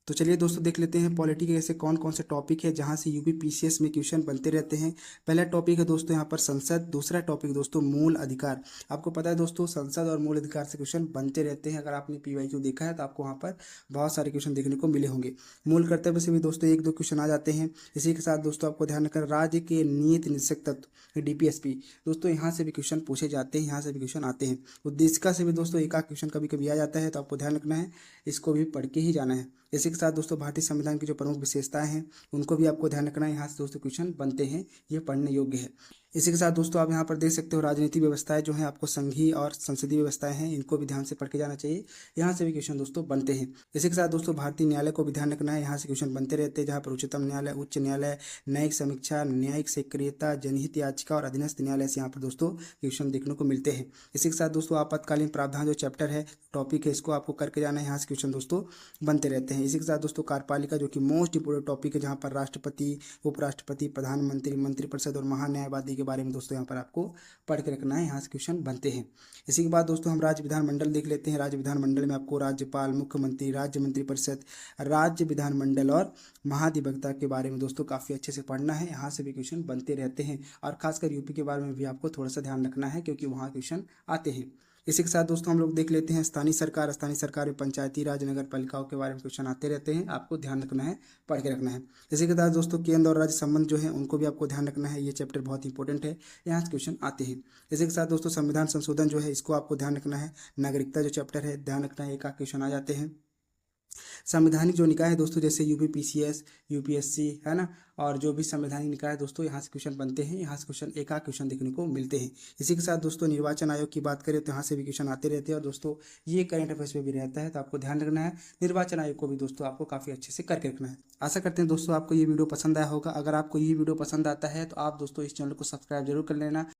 तो चलिए दोस्तों देख लेते हैं पॉलिटी के ऐसे कौन कौन से टॉपिक है जहां से यूपी पीसीएस में क्वेश्चन बनते रहते हैं। पहला टॉपिक है दोस्तों यहाँ पर संसद, दूसरा टॉपिक दोस्तों मूल अधिकार। आपको पता है दोस्तों संसद और मूल अधिकार से क्वेश्चन बनते रहते हैं। अगर आपने पीवाईक्यू देखा है तो आपको वहाँ पर बहुत सारे क्वेश्चन देखने को मिले होंगे। मूल कर्तव्य से भी दोस्तों एक दो क्वेश्चन आ जाते हैं। इसी के साथ दोस्तों आपको ध्यान रखना राज्य के नीति निदेशक तत्व डीपीएसपी, दोस्तों यहाँ से भी क्वेश्चन पूछे जाते हैं, यहाँ से भी क्वेश्चन आते हैं। उद्देशिका से भी दोस्तों एक आध क्वेश्चन कभी कभी आ जाता है, तो आपको ध्यान रखना है, इसको भी पढ़ के ही जाना है। इसी के साथ दोस्तों भारतीय संविधान की जो प्रमुख विशेषताएं हैं उनको भी आपको ध्यान रखना है, यहाँ से दोस्तों क्वेश्चन बनते हैं, ये पढ़ने योग्य है। इसी के साथ दोस्तों आप यहाँ पर देख सकते हो राजनीतिक व्यवस्थाएं जो हैं आपको संघीय और संसदीय व्यवस्थाएं हैं, इनको भी ध्यान से पढ़ के जाना चाहिए, यहाँ से भी क्वेश्चन दोस्तों बनते हैं। इसी के साथ दोस्तों भारतीय न्यायालय को भी ध्यान रखना है, यहाँ से क्वेश्चन बनते रहते हैं, जहाँ पर उच्चतम न्यायालय, उच्च न्यायालय, न्यायिक समीक्षा, न्यायिक सक्रियता, जनहित याचिका और अधीनस्थ न्यायालय से यहाँ पर दोस्तों क्वेश्चन देखने को मिलते हैं। इसी के साथ दोस्तों आपातकालीन प्रावधान जो चैप्टर है, टॉपिक है, इसको आपको करके जाना है, यहाँ से क्वेश्चन दोस्तों बनते रहते हैं। इसी के साथ दोस्तों कार्यपालिका जो कि मोस्ट इंपोर्टेंट टॉपिक है, जहाँ पर राष्ट्रपति, उपराष्ट्रपति, प्रधानमंत्री, मंत्रिपरिषद और महान्यायवादी के बारे में दोस्तों यहाँ पर आपको पढ़ के रखना है, यहाँ से क्वेश्चन बनते हैं। इसी के बाद दोस्तों हम राज्य विधानमंडल देख लेते हैं। राज्य विधानमंडल में आपको राज्यपाल, मुख्यमंत्री, राज्य मंत्रिपरिषद, राज्य विधानमंडल और महाधिवक्ता के बारे में दोस्तों काफ़ी अच्छे से पढ़ना है, यहाँ से भी क्वेश्चन बनते रहते हैं। और खासकर यूपी के बारे में भी आपको थोड़ा सा ध्यान रखना है, क्योंकि वहाँ क्वेश्चन आते हैं। इसी के साथ दोस्तों हम लोग देख लेते हैं स्थानीय सरकार। स्थानीय सरकार में पंचायती राज, नगर पालिकाओं के बारे में क्वेश्चन आते रहते हैं, आपको ध्यान रखना है, पढ़ के रखना है। इसी के साथ दोस्तों केंद्र और राज्य संबंध जो है उनको भी आपको ध्यान रखना है, ये चैप्टर बहुत इंपॉर्टेंट है, यहाँ से क्वेश्चन आते हैं। इसी के साथ दोस्तों संविधान संशोधन जो है इसको आपको ध्यान रखना है। नागरिकता जो चैप्टर है ध्यान रखना है, एक आध क्वेश्चन आ जाते हैं। संवैधानिक जो निकाय है दोस्तों, जैसे यूपी पीसीएस, यूपीएससी है ना, और जो भी संवैधानिक निकाय है दोस्तों, यहाँ से क्वेश्चन बनते हैं, यहाँ से क्वेश्चन एक आध क्वेश्चन देखने को मिलते हैं। इसी के साथ दोस्तों निर्वाचन आयोग की बात करें तो यहाँ से भी क्वेश्चन आते रहते हैं, और दोस्तों ये करंट अफेयर्स पे भी रहता है, तो आपको ध्यान रखना है। निर्वाचन आयोग को भी दोस्तों आपको काफ़ी अच्छे से करके रखना है। आशा करते हैं दोस्तों आपको ये वीडियो पसंद आया होगा। अगर आपको ये वीडियो पसंद आता है तो आप दोस्तों इस चैनल को सब्सक्राइब जरूर कर लेना।